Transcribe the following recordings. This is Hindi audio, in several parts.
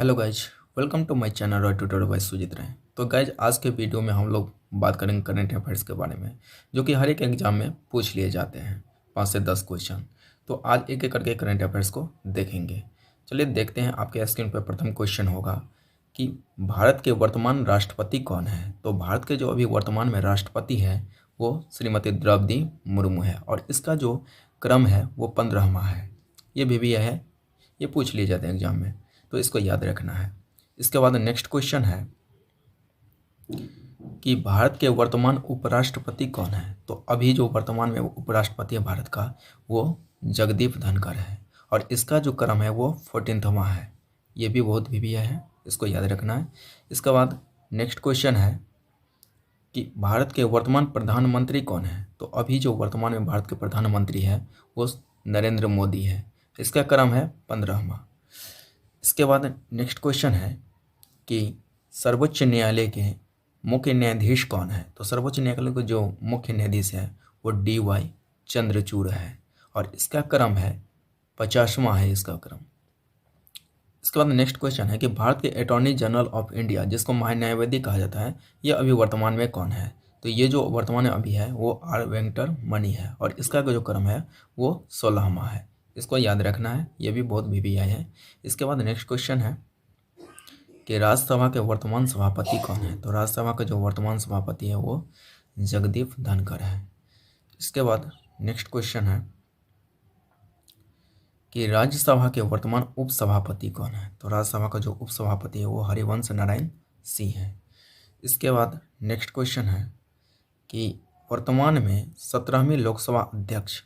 Hello guys, welcome to my channel और ट्यूटोरियल बाय सुजीत राय। तो गाइज, आज के वीडियो में हम लोग बात करेंगे करंट अफेयर्स के बारे में, जो कि हर एक एग्जाम में पूछ लिए जाते हैं 5 से 10 क्वेश्चन। तो आज एक एक करके करंट अफेयर्स को देखेंगे। चलिए देखते हैं। आपके स्क्रीन पर प्रथम क्वेश्चन होगा कि भारत के वर्तमान राष्ट्रपति कौन है। तो भारत के जो अभी वर्तमान में राष्ट्रपति है वो श्रीमती द्रौपदी मुर्मू है, और इसका जो क्रम है वो 15वां है। ये भी है, ये पूछ लिए जाते हैं एग्जाम में, तो इसको याद रखना है। इसके बाद नेक्स्ट क्वेश्चन है कि भारत के वर्तमान उपराष्ट्रपति कौन है। तो अभी जो वर्तमान में उपराष्ट्रपति है भारत का वो जगदीप धनखड़ है, और इसका जो क्रम है वो 14वां है। ये भी बहुत भी है, इसको याद रखना है। इसके बाद नेक्स्ट क्वेश्चन है कि भारत के वर्तमान प्रधानमंत्री कौन है। तो अभी जो वर्तमान में भारत के प्रधानमंत्री है वो नरेंद्र मोदी है। इसका क्रम है 15वां। इसके बाद नेक्स्ट क्वेश्चन है कि सर्वोच्च न्यायालय के मुख्य न्यायाधीश कौन है। तो सर्वोच्च न्यायालय के जो मुख्य न्यायाधीश है वो DY चंद्रचूड़ है, और इसका क्रम है 50वां है इसका क्रम। इसके बाद नेक्स्ट क्वेश्चन है कि भारत के अटॉर्नी जनरल ऑफ इंडिया, जिसको महान्यायवादी कहा जाता है, ये अभी वर्तमान में कौन है। तो ये जो वर्तमान में अभी है वो R वेंकटरमणि है, और इसका जो क्रम है वो 16वां है। इसको याद रखना है, ये भी बहुत VVI है। इसके बाद नेक्स्ट क्वेश्चन है कि राज्यसभा के वर्तमान सभापति कौन है। तो राज्यसभा का जो वर्तमान सभापति है वो जगदीप धनखड़ है। इसके बाद नेक्स्ट क्वेश्चन है कि राज्यसभा के वर्तमान उपसभापति कौन है। तो राज्यसभा का जो उपसभापति है वो हरिवंश नारायण सिंह है। इसके बाद नेक्स्ट क्वेश्चन है कि वर्तमान में 17वीं लोकसभा अध्यक्ष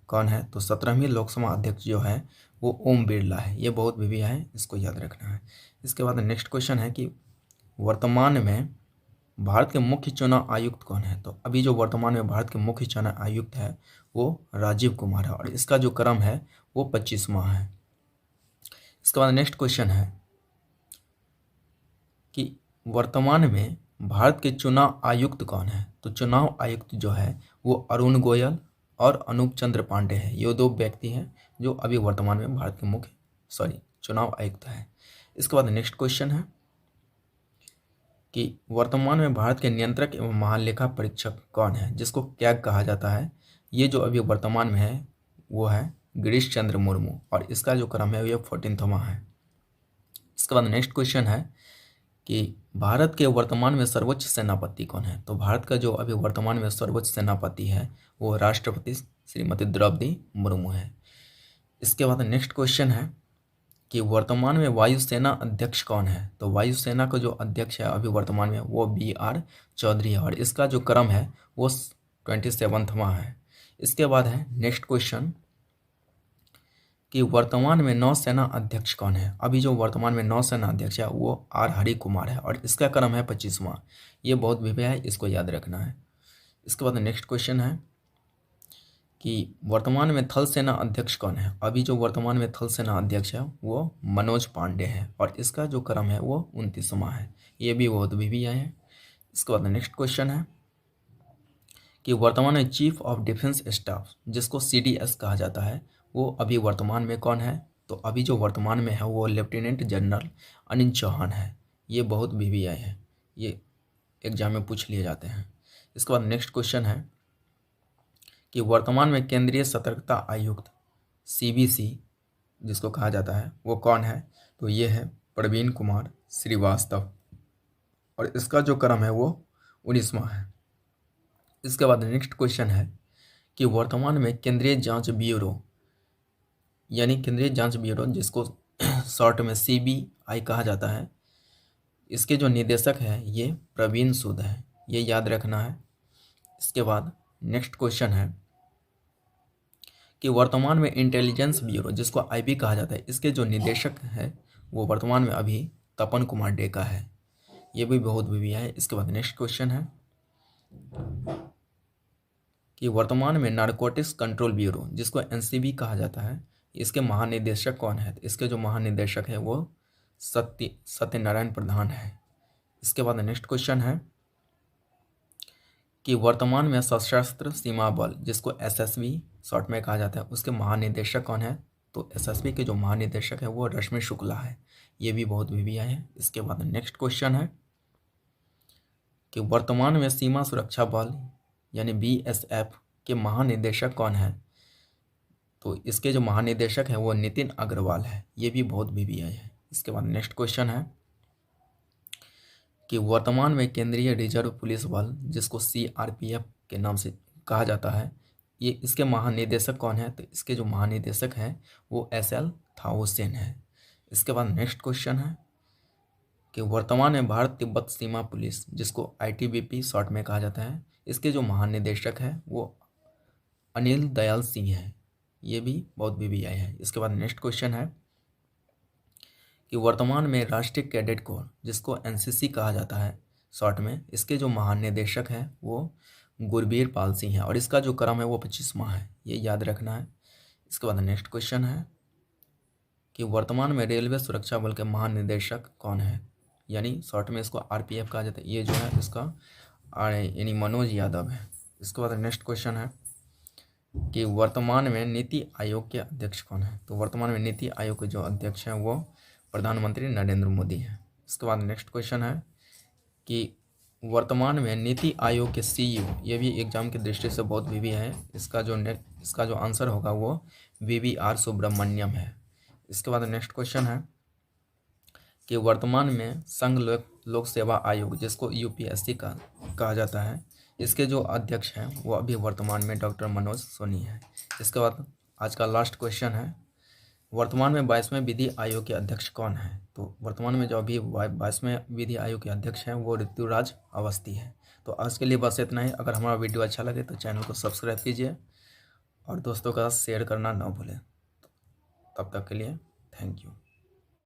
कौन है। तो 17वीं लोकसभा अध्यक्ष जो है वो ओम बिरला है। ये बहुत भी है, इसको याद रखना है। इसके बाद नेक्स्ट क्वेश्चन है कि वर्तमान में भारत के मुख्य चुनाव आयुक्त कौन है। तो अभी जो वर्तमान में भारत के मुख्य चुनाव आयुक्त है वो राजीव कुमार है, और इसका जो क्रम है वो 25वां है। इसके बाद नेक्स्ट क्वेश्चन है कि वर्तमान में भारत के चुनाव आयुक्त कौन है। तो चुनाव आयुक्त जो है वो अरुण गोयल और अनूप चंद्र पांडे है। ये दो व्यक्ति हैं जो अभी वर्तमान में भारत के चुनाव आयुक्त है। इसके बाद नेक्स्ट क्वेश्चन है कि वर्तमान में भारत के नियंत्रक एवं महालेखा परीक्षक कौन है, जिसको कैग कहा जाता है। ये जो अभी वर्तमान में है वो है गिरीश चंद्र मुर्मू, और इसका जो क्रम है ये 14वां है। इसके बाद नेक्स्ट क्वेश्चन है कि भारत के वर्तमान में सर्वोच्च सेनापति कौन है। तो भारत का जो अभी वर्तमान में सर्वोच्च सेनापति है वो राष्ट्रपति श्रीमती द्रौपदी मुर्मू है। इसके बाद नेक्स्ट क्वेश्चन है कि वर्तमान में वायुसेना अध्यक्ष कौन है। तो वायुसेना का जो अध्यक्ष है अभी वर्तमान में वो BR चौधरी है, और इसका जो क्रम है वो 27वां है। इसके बाद है नेक्स्ट क्वेश्चन कि वर्तमान में नौसेना अध्यक्ष कौन है। अभी जो वर्तमान में नौसेना अध्यक्ष है वो R हरि कुमार है, और इसका क्रम है 25वां। ये बहुत भी है, इसको याद रखना है। इसके बाद नेक्स्ट क्वेश्चन है कि वर्तमान में थल सेना अध्यक्ष कौन है। अभी जो वर्तमान में थल सेना अध्यक्ष है वो मनोज पांडे है, और इसका जो क्रम है वो 29वां है। ये भी बहुत भी है। इसके बाद नेक्स्ट क्वेश्चन है कि वर्तमान में चीफ ऑफ डिफेंस स्टाफ, जिसको CDS कहा जाता है, वो अभी वर्तमान में कौन है। तो अभी जो वर्तमान में है वो लेफ्टिनेंट जनरल अनिल चौहान है। ये बहुत VVI है, ये एग्जाम में पूछ लिए जाते हैं। इसके बाद नेक्स्ट क्वेश्चन है कि वर्तमान में केंद्रीय सतर्कता आयुक्त CBC जिसको कहा जाता है वो कौन है। तो ये है प्रवीण कुमार श्रीवास्तव, और इसका जो क्रम है वो 19वां है। इसके बाद नेक्स्ट क्वेश्चन है कि वर्तमान में केंद्रीय जांच ब्यूरो, यानी केंद्रीय जांच ब्यूरो जिसको शॉर्ट में CBI कहा जाता है, इसके जो निदेशक है ये प्रवीण सूद है। ये याद रखना है। इसके बाद नेक्स्ट क्वेश्चन है कि वर्तमान में इंटेलिजेंस ब्यूरो जिसको IB कहा जाता है, इसके जो निदेशक है वो वर्तमान में अभी तपन कुमार डेका है। ये भी बहुत भी है। इसके बाद नेक्स्ट क्वेश्चन है कि वर्तमान में नारकोटिक्स कंट्रोल ब्यूरो जिसको NCB कहा जाता है, इसके महानिदेशक कौन है। इसके जो महानिदेशक है वो सत्यनारायण प्रधान है। इसके बाद नेक्स्ट क्वेश्चन है कि वर्तमान में सशस्त्र सीमा बल जिसको SSB शॉर्ट में कहा जाता है, उसके महानिदेशक कौन है। तो SSB के जो महानिदेशक है वो रश्मि शुक्ला है। ये भी बहुत वीवीआई है। इसके बाद नेक्स्ट क्वेश्चन है कि वर्तमान में सीमा सुरक्षा बल यानी बीएसएफ के महानिदेशक कौन है? तो इसके जो महानिदेशक है वो नितिन अग्रवाल है। ये भी बहुत वीवीआई है। इसके बाद नेक्स्ट क्वेश्चन है कि वर्तमान में केंद्रीय रिजर्व पुलिस बल जिसको सीआरपीएफ के नाम से कहा जाता है, ये इसके महानिदेशक कौन है? तो इसके जो महानिदेशक हैं वो एसएल थाउसेन है। इसके बाद नेक्स्ट क्वेश्चन है कि वर्तमान में भारत तिब्बत सीमा पुलिस जिसको आईटीबीपी शॉर्ट में कहा जाता है, इसके जो महानिदेशक है वो अनिल दयाल सिंह है। ये भी बहुत वीवीआई है। इसके बाद नेक्स्ट क्वेश्चन है कि वर्तमान में राष्ट्रीय कैडेट कोर जिसको एनसीसी कहा जाता है शॉर्ट में, इसके जो महानिदेशक हैं वो गुरबीर पाल सिंह है और इसका जो क्रम है वो 25वां है। ये याद रखना है। इसके बाद नेक्स्ट क्वेश्चन है कि वर्तमान में रेलवे सुरक्षा बल के महानिदेशक कौन है? यानी शॉर्ट में इसको आरपीएफ कहा जाता है। ये जो है इसका यानी मनोज यादव है। इसके बाद नेक्स्ट क्वेश्चन है कि वर्तमान में नीति आयोग के अध्यक्ष कौन है? तो वर्तमान में नीति आयोग के जो अध्यक्ष हैं वो प्रधानमंत्री नरेंद्र मोदी हैं। इसके बाद नेक्स्ट क्वेश्चन है कि वर्तमान में नीति आयोग के सीईओ, ये भी एग्जाम की दृष्टि से बहुत वीवी है। इसका जो आंसर होगा वो वीवीआर सुब्रमण्यम है। इसके बाद नेक्स्ट क्वेश्चन है कि वर्तमान में संघ लोक सेवा आयोग जिसको यूपीएससी का कहा जाता है, इसके जो अध्यक्ष हैं वो अभी वर्तमान में डॉक्टर मनोज सोनी है। इसके बाद आज का लास्ट क्वेश्चन है वर्तमान में 22वें विधि आयोग के अध्यक्ष कौन है? तो वर्तमान में जो अभी 22वें विधि आयोग के अध्यक्ष हैं वो ऋतुराज अवस्थी है। तो आज के लिए बस इतना ही। अगर हमारा वीडियो अच्छा लगे तो चैनल को सब्सक्राइब कीजिए और दोस्तों का शेयर करना ना भूलें। तब तक के लिए थैंक यू।